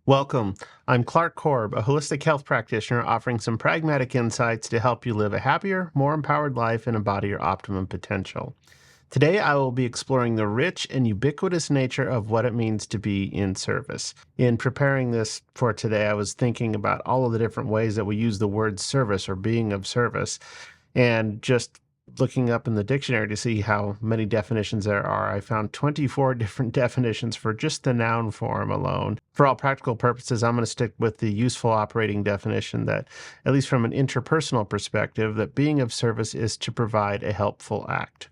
Welcome. I'm Clark Korb, a holistic health practitioner offering some pragmatic insights to help you live a happier, more empowered life and embody your optimum potential. Today, I will be exploring the rich and ubiquitous nature of what it means to be in service. In preparing this for today, I was thinking about all of the different ways that we use the word service or being of service, and just looking up in the dictionary to see how many definitions there are, I found 24 different definitions for just the noun form alone. For all practical purposes, I'm going to stick with the useful operating definition that, at least from an interpersonal perspective, that being of service is to provide a helpful act.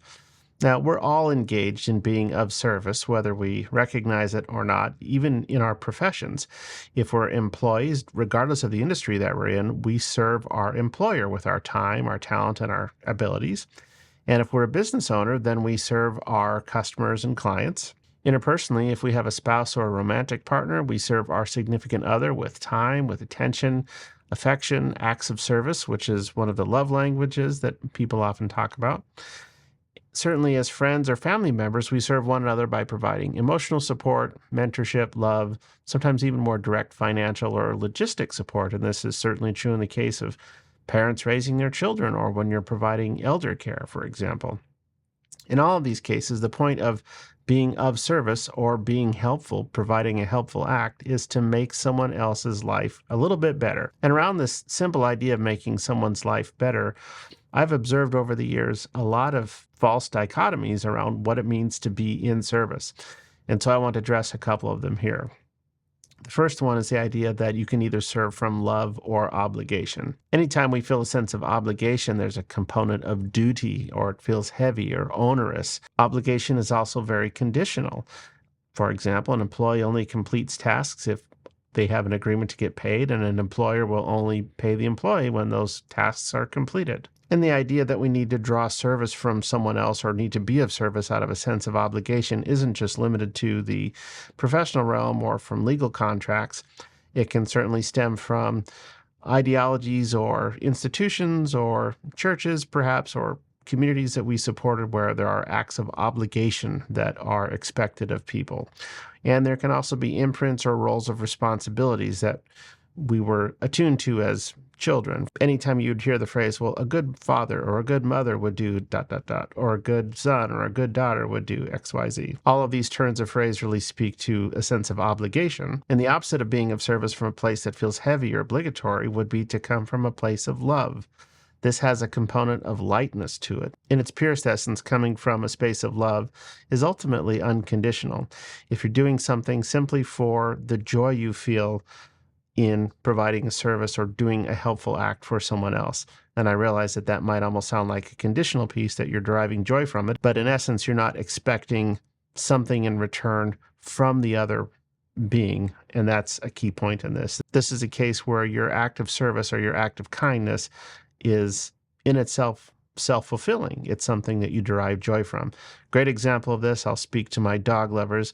Now, we're all engaged in being of service, whether we recognize it or not, even in our professions. If we're employees, regardless of the industry that we're in, we serve our employer with our time, our talent, and our abilities. And if we're a business owner, then we serve our customers and clients. Interpersonally, if we have a spouse or a romantic partner, we serve our significant other with time, with attention, affection, acts of service, which is one of the love languages that people often talk about. Certainly, as friends or family members, we serve one another by providing emotional support, mentorship, love, sometimes even more direct financial or logistic support. And this is certainly true in the case of parents raising their children or when you're providing elder care, for example. In all of these cases, the point of being of service or being helpful, providing a helpful act, is to make someone else's life a little bit better. And around this simple idea of making someone's life better, I've observed over the years a lot of false dichotomies around what it means to be in service. And so I want to address a couple of them here. The first one is the idea that you can either serve from love or obligation. Anytime we feel a sense of obligation, there's a component of duty, or it feels heavy or onerous. Obligation is also very conditional. For example, an employee only completes tasks if they have an agreement to get paid, and an employer will only pay the employee when those tasks are completed. And the idea that we need to draw service from someone else or need to be of service out of a sense of obligation isn't just limited to the professional realm or from legal contracts. It can certainly stem from ideologies or institutions or churches, perhaps, or communities that we supported where there are acts of obligation that are expected of people. And there can also be imprints or roles of responsibilities that we were attuned to as children. Anytime you'd hear the phrase, well, a good father or a good mother would do ... or a good son or a good daughter would do XYZ. All of these turns of phrase really speak to a sense of obligation. And the opposite of being of service from a place that feels heavy or obligatory would be to come from a place of love. This has a component of lightness to it. In its purest essence, coming from a space of love is ultimately unconditional. If you're doing something simply for the joy you feel in providing a service or doing a helpful act for someone else. And I realize that that might almost sound like a conditional piece that you're deriving joy from it, but in essence, you're not expecting something in return from the other being, and that's a key point in this. This is a case where your act of service or your act of kindness is in itself self-fulfilling. It's something that you derive joy from. Great example of this, I'll speak to my dog lovers.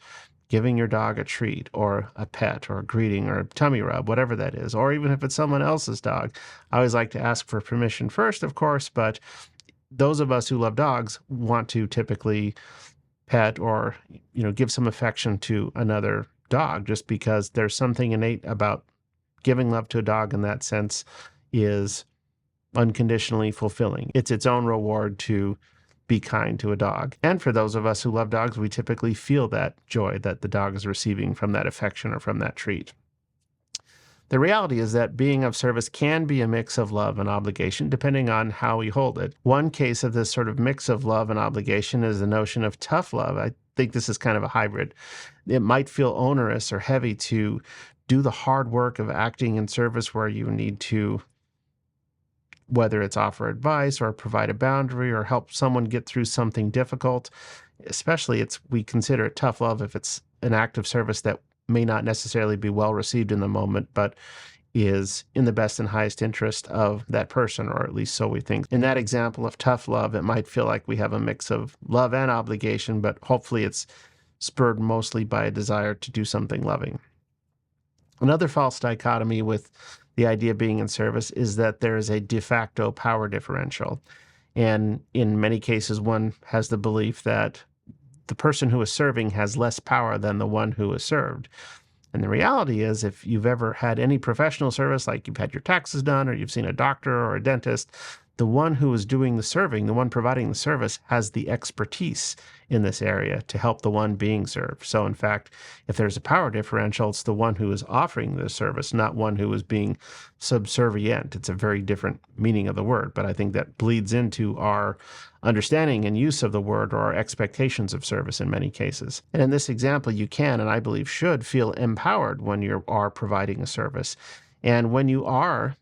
Giving your dog a treat or a pet or a greeting or a tummy rub, whatever that is, or even if it's someone else's dog. I always like to ask for permission first, of course, but those of us who love dogs want to typically pet or, give some affection to another dog, just because there's something innate about giving love to a dog in that sense is unconditionally fulfilling. It's its own reward to be kind to a dog. And for those of us who love dogs, we typically feel that joy that the dog is receiving from that affection or from that treat. The reality is that being of service can be a mix of love and obligation, depending on how we hold it. One case of this sort of mix of love and obligation is the notion of tough love. I think this is kind of a hybrid. It might feel onerous or heavy to do the hard work of acting in service where you need to, whether it's offer advice or provide a boundary or help someone get through something difficult. Especially we consider it tough love if it's an act of service that may not necessarily be well received in the moment, but is in the best and highest interest of that person, or at least so we think. In that example of tough love, it might feel like we have a mix of love and obligation, but hopefully it's spurred mostly by a desire to do something loving. Another false dichotomy with the idea of being in service is that there is a de facto power differential. And in many cases, one has the belief that the person who is serving has less power than the one who is served. And the reality is, if you've ever had any professional service, like you've had your taxes done or you've seen a doctor or a dentist, the one who is doing the serving, the one providing the service, has the expertise in this area to help the one being served. So, in fact, if there's a power differential, it's the one who is offering the service, not one who is being subservient. It's a very different meaning of the word, but I think that bleeds into our understanding and use of the word or our expectations of service in many cases. And in this example, you can, and I believe should, feel empowered when you are providing a service. And when you are,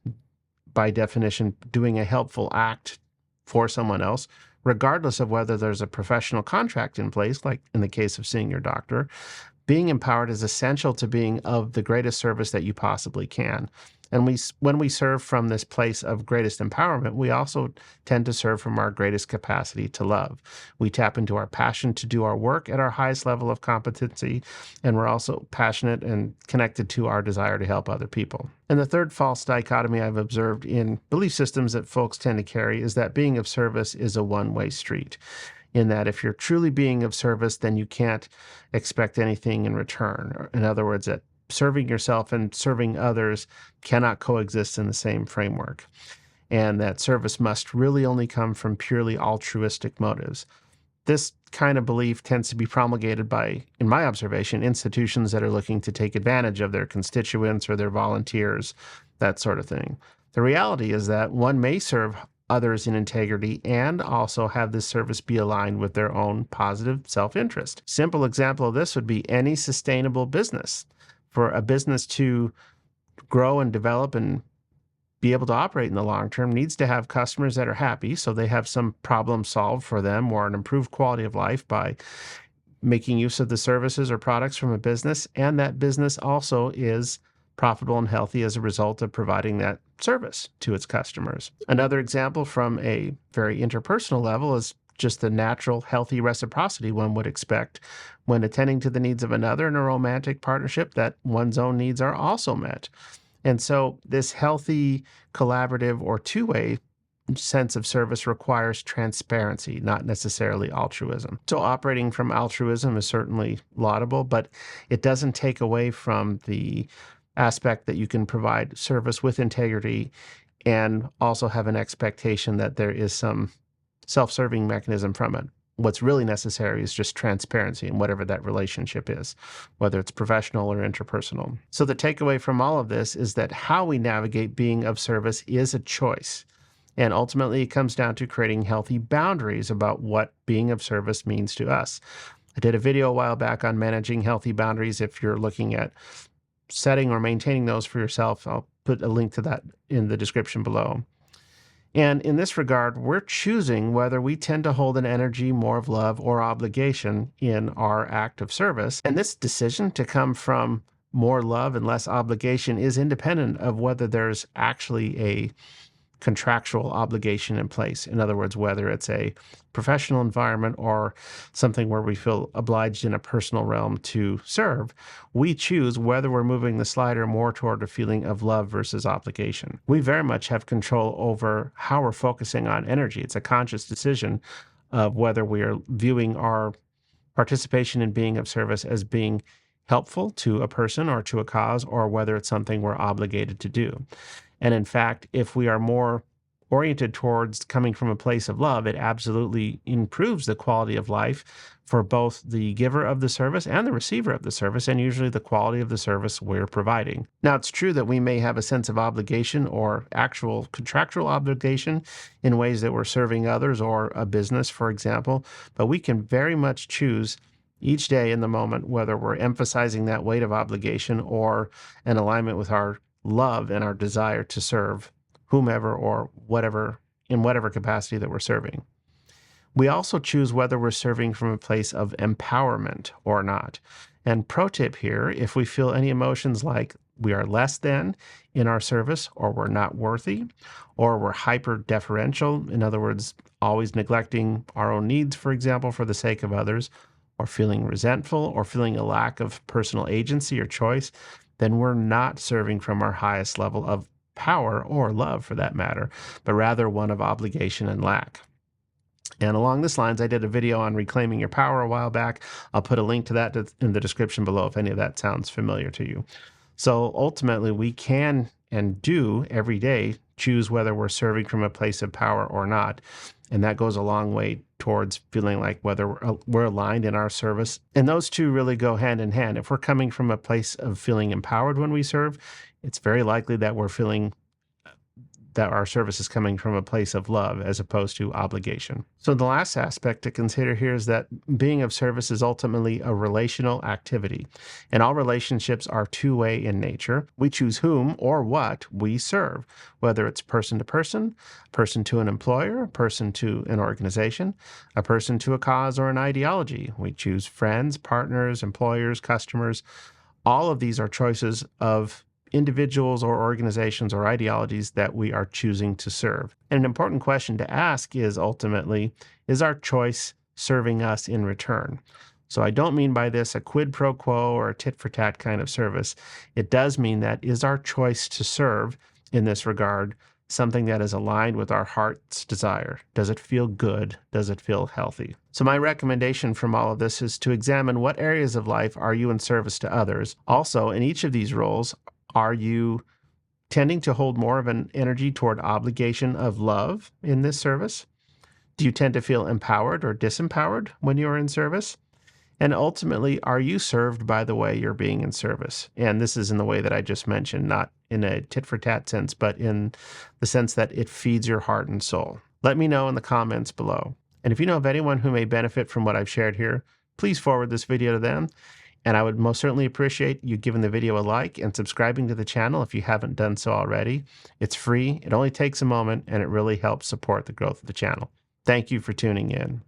by definition, doing a helpful act for someone else, regardless of whether there's a professional contract in place, like in the case of seeing your doctor, being empowered is essential to being of the greatest service that you possibly can. And when we serve from this place of greatest empowerment, we also tend to serve from our greatest capacity to love. We tap into our passion to do our work at our highest level of competency, and we're also passionate and connected to our desire to help other people. And the third false dichotomy I've observed in belief systems that folks tend to carry is that being of service is a one-way street, in that if you're truly being of service, then you can't expect anything in return. In other words, that serving yourself and serving others cannot coexist in the same framework, and that service must really only come from purely altruistic motives. This kind of belief tends to be promulgated by, in my observation, institutions that are looking to take advantage of their constituents or their volunteers, that sort of thing. The reality is that one may serve others in integrity and also have this service be aligned with their own positive self-interest. Simple example of this would be any sustainable business. For a business to grow and develop and be able to operate in the long term needs to have customers that are happy, so they have some problem solved for them or an improved quality of life by making use of the services or products from a business, and that business also is profitable and healthy as a result of providing that service to its customers. Another example from a very interpersonal level is just the natural, healthy reciprocity one would expect when attending to the needs of another in a romantic partnership, that one's own needs are also met. And so this healthy, collaborative, or two-way sense of service requires transparency, not necessarily altruism. So operating from altruism is certainly laudable, but it doesn't take away from the aspect that you can provide service with integrity and also have an expectation that there is some self-serving mechanism from it. What's really necessary is just transparency in whatever that relationship is, whether it's professional or interpersonal. So the takeaway from all of this is that how we navigate being of service is a choice. And ultimately, it comes down to creating healthy boundaries about what being of service means to us. I did a video a while back on managing healthy boundaries. If you're looking at setting or maintaining those for yourself, I'll put a link to that in the description below. And in this regard, we're choosing whether we tend to hold an energy more of love or obligation in our act of service. And this decision to come from more love and less obligation is independent of whether there's actually a contractual obligation in place. In other words, whether it's a professional environment or something where we feel obliged in a personal realm to serve, we choose whether we're moving the slider more toward a feeling of love versus obligation. We very much have control over how we're focusing on energy. It's a conscious decision of whether we are viewing our participation in being of service as being helpful to a person or to a cause, or whether it's something we're obligated to do. And in fact, if we are more oriented towards coming from a place of love, it absolutely improves the quality of life for both the giver of the service and the receiver of the service, and usually the quality of the service we're providing. Now, it's true that we may have a sense of obligation or actual contractual obligation in ways that we're serving others or a business, for example, but we can very much choose each day in the moment whether we're emphasizing that weight of obligation or an alignment with our love and our desire to serve whomever or whatever, in whatever capacity that we're serving. We also choose whether we're serving from a place of empowerment or not. And pro tip here, if we feel any emotions like we are less than in our service, or we're not worthy, or we're hyper deferential, in other words, always neglecting our own needs, for example, for the sake of others, or feeling resentful, or feeling a lack of personal agency or choice, then we're not serving from our highest level of power or love, for that matter, but rather one of obligation and lack. And along this lines, I did a video on reclaiming your power a while back. I'll put a link to that in the description below if any of that sounds familiar to you. So ultimately, we can and do every day choose whether we're serving from a place of power or not. And that goes a long way towards feeling like whether we're aligned in our service. And those two really go hand in hand. If we're coming from a place of feeling empowered when we serve, it's very likely that we're feeling that our service is coming from a place of love as opposed to obligation. So the last aspect to consider here is that being of service is ultimately a relational activity, and all relationships are two-way in nature. We choose whom or what we serve, whether it's person to an employer, a person to an organization, a person to a cause or an ideology. We choose friends, partners, employers, customers. All of these are choices of individuals or organizations or ideologies that we are choosing to serve. And an important question to ask is ultimately, is our choice serving us in return? So I don't mean by this a quid pro quo or a tit for tat kind of service. It does mean that is our choice to serve in this regard something that is aligned with our heart's desire? Does it feel good? Does it feel healthy? So my recommendation from all of this is to examine what areas of life are you in service to others. Also, in each of these roles, are you tending to hold more of an energy toward obligation of love in this service? Do you tend to feel empowered or disempowered when you are in service? And ultimately, are you served by the way you're being in service? And this is in the way that I just mentioned, not in a tit-for-tat sense, but in the sense that it feeds your heart and soul. Let me know in the comments below. And if you know of anyone who may benefit from what I've shared here, please forward this video to them. And I would most certainly appreciate you giving the video a like and subscribing to the channel if you haven't done so already. It's free, it only takes a moment, and it really helps support the growth of the channel. Thank you for tuning in.